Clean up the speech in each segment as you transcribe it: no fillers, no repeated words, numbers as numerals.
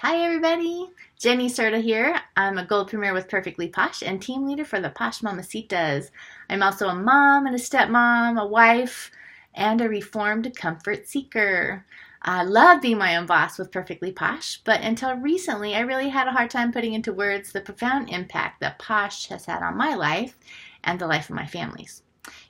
Hi everybody, Jenny Serta here. I'm a gold premier with Perfectly Posh and team leader for the Posh Mamacitas. I'm also a mom and a stepmom, a wife, and a reformed comfort seeker. I love being my own boss with Perfectly Posh, but until recently I really had a hard time putting into words the profound impact that Posh has had on my life and the life of my families.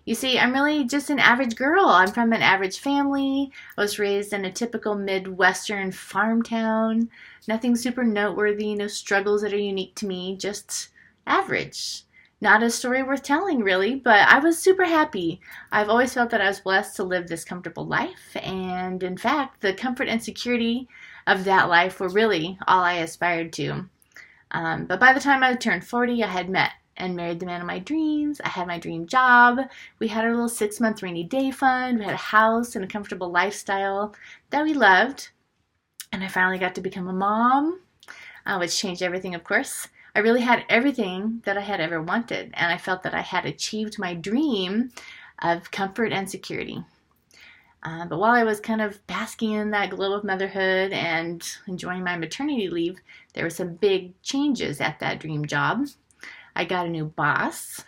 You see, I'm really just an average girl. I'm from an average family. I was raised in a typical Midwestern farm town. Nothing super noteworthy, no struggles that are unique to me, just average. Not a story worth telling, really, but I was super happy. I've always felt that I was blessed to live this comfortable life, and in fact, the comfort and security of that life were really all I aspired to. But by the time I turned 40, I had met and married the man of my dreams. I had my dream job. We had our little 6-month rainy day fund. We had a house and a comfortable lifestyle that we loved. And I finally got to become a mom, which changed everything, of course. I really had everything that I had ever wanted, and I felt that I had achieved my dream of comfort and security. But while I was kind of basking in that glow of motherhood and enjoying my maternity leave, there were some big changes at that dream job. I got a new boss,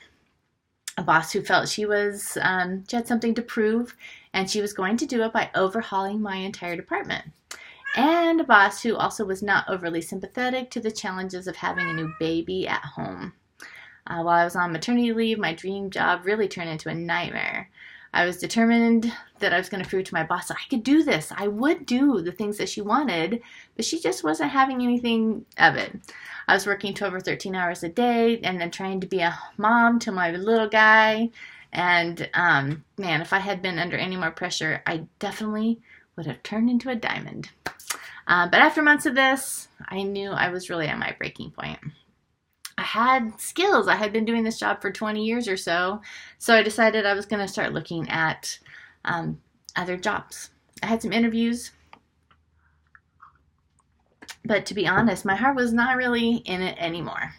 a boss who felt she had something to prove, and she was going to do it by overhauling my entire department. And a boss who also was not overly sympathetic to the challenges of having a new baby at home. While I was on maternity leave, my dream job really turned into a nightmare. I was determined that I was going to prove to my boss that I could do this. I would do the things that she wanted, but she just wasn't having anything of it. I was working 12 or 13 hours a day and then trying to be a mom to my little guy. And man, if I had been under any more pressure, I definitely would have turned into a diamond. But after months of this, I knew I was really at my breaking point. I had skills. I had been doing this job for 20 years or so, so I decided I was going to start looking at other jobs. I had some interviews, but to be honest, my heart was not really in it anymore.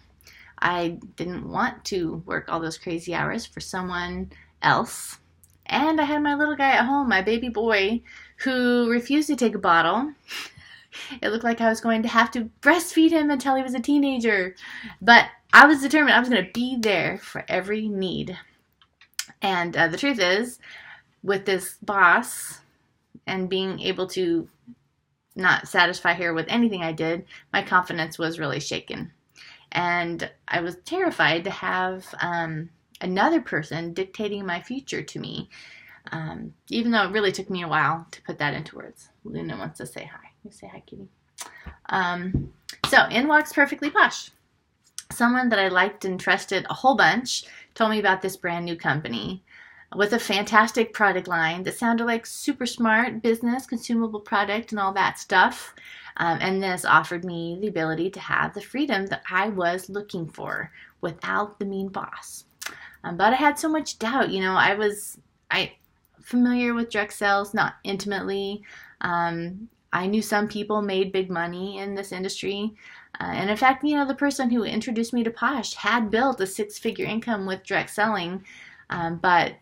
I didn't want to work all those crazy hours for someone else. And I had my little guy at home, my baby boy, who refused to take a bottle. It looked like I was going to have to breastfeed him until he was a teenager. But I was determined I was going to be there for every need. And the truth is, with this boss and being able to not satisfy her with anything I did, my confidence was really shaken. And I was terrified to have another person dictating my future to me, even though it really took me a while to put that into words. Luna wants to say hi. You say hi, kitty. So in walks Perfectly Posh. Someone that I liked and trusted a whole bunch told me about this brand new company with a fantastic product line that sounded like super smart business, consumable product, and all that stuff. And this offered me the ability to have the freedom that I was looking for without the mean boss. But I had so much doubt. You know, I familiar with direct sales, not intimately. I knew some people made big money in this industry. And in fact, you know, the person who introduced me to Posh had built a 6-figure income with direct selling, but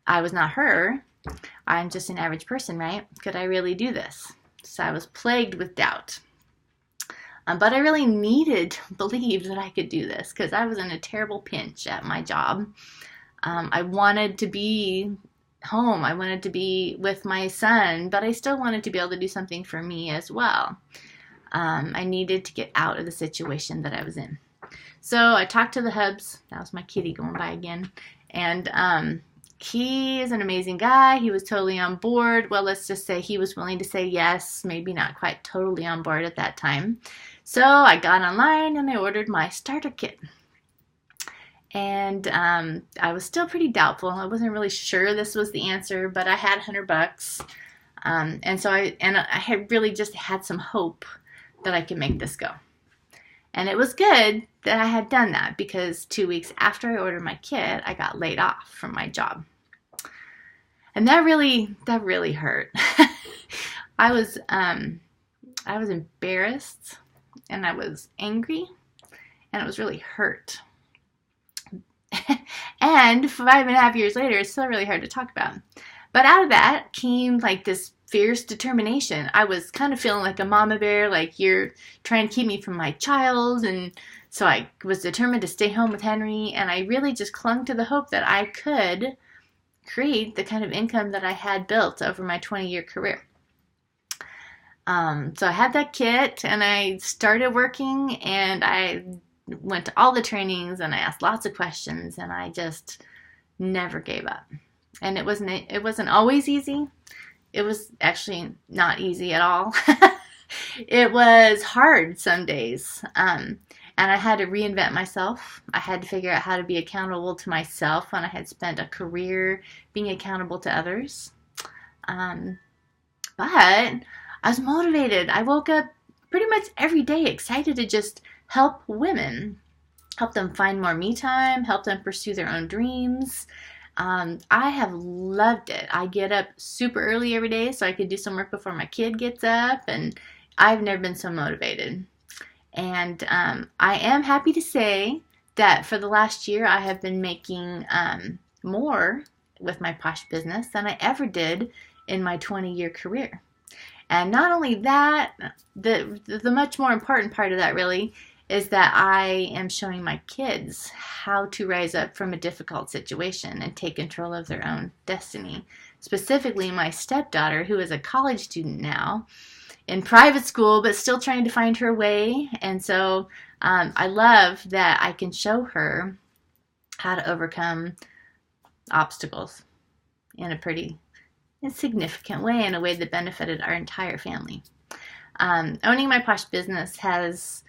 I was not her. I'm just an average person, right? Could I really do this? So I was plagued with doubt. But I really needed to believe that I could do this because I was in a terrible pinch at my job. I wanted to be home. I wanted to be with my son, but I still wanted to be able to do something for me as well. I needed to get out of the situation that I was in. So I talked to the hubs. That was my kitty going by again. And he is an amazing guy. He was totally on board. Well, let's just say he was willing to say yes, maybe not quite totally on board at that time. So I got online and I ordered my starter kit. And I was still pretty doubtful. I wasn't really sure this was the answer, but I had $100. And so I had really just had some hope that I could make this go. And it was good that I had done that because 2 weeks after I ordered my kit, I got laid off from my job. And that really hurt. I was embarrassed and I was angry and it was really hurt. And 5.5 years later, it's still really hard to talk about. But out of that came like this fierce determination. I was kind of feeling like a mama bear, like you're trying to keep me from my child. And so I was determined to stay home with Henry. And I really just clung to the hope that I could create the kind of income that I had built over my 20-year career. So I had that kit and I started working, and I went to all the trainings and I asked lots of questions, and I just never gave up. And it wasn't always easy. It was actually not easy at all. It was hard some days. And I had to reinvent myself. I had to figure out how to be accountable to myself when I had spent a career being accountable to others. But I was motivated. I woke up pretty much every day excited to just help women, help them find more me time, help them pursue their own dreams. I have loved it. I get up super early every day so I could do some work before my kid gets up, and I've never been so motivated. And I am happy to say that for the last year I have been making more with my Posh business than I ever did in my 20-year career. And not only that, the much more important part of that really is that I am showing my kids how to rise up from a difficult situation and take control of their own destiny. Specifically, my stepdaughter, who is a college student now in private school, but still trying to find her way. And so I love that I can show her how to overcome obstacles in a pretty insignificant way, in a way that benefited our entire family. Owning my Posh business has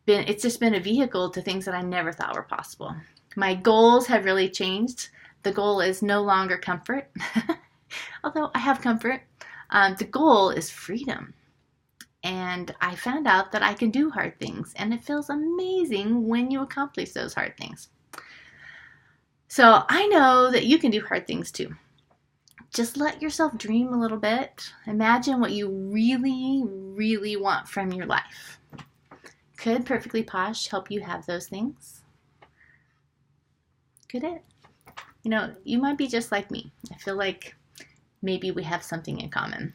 it's just been a vehicle to things that I never thought were possible. My goals have really changed. The goal is no longer comfort, although I have comfort. The goal is freedom. And I found out that I can do hard things, and it feels amazing when you accomplish those hard things. So I know that you can do hard things too. Just let yourself dream a little bit. Imagine what you really, really want from your life. Could Perfectly Posh help you have those things? Could it? You know, you might be just like me. I feel like maybe we have something in common.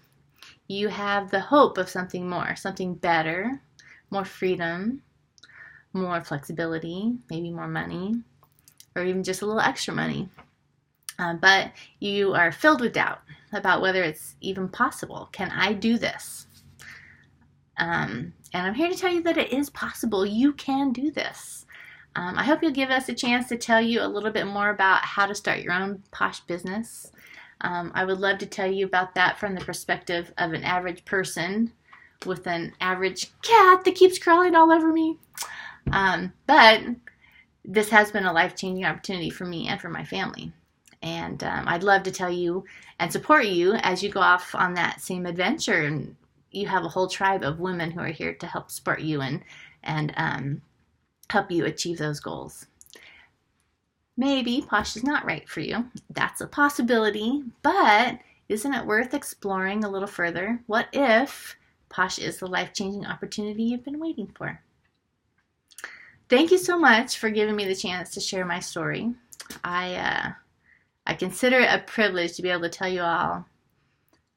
You have the hope of something more, something better, more freedom, more flexibility, maybe more money, or even just a little extra money. But you are filled with doubt about whether it's even possible. Can I do this? And I'm here to tell you that it is possible. You can do this. I hope you'll give us a chance to tell you a little bit more about how to start your own Posh business. I would love to tell you about that from the perspective of an average person with an average cat that keeps crawling all over me. But this has been a life-changing opportunity for me and for my family. And I'd love to tell you and support you as you go off on that same adventure. And you have a whole tribe of women who are here to help support you and help you achieve those goals. Maybe Posh is not right for you. That's a possibility, but isn't it worth exploring a little further? What if Posh is the life-changing opportunity you've been waiting for? Thank you so much for giving me the chance to share my story. I consider it a privilege to be able to tell you all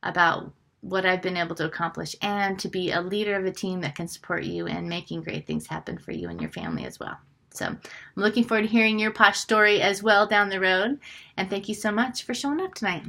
about what I've been able to accomplish and to be a leader of a team that can support you in making great things happen for you and your family as well. So I'm looking forward to hearing your Posh story as well down the road. And thank you so much for showing up tonight.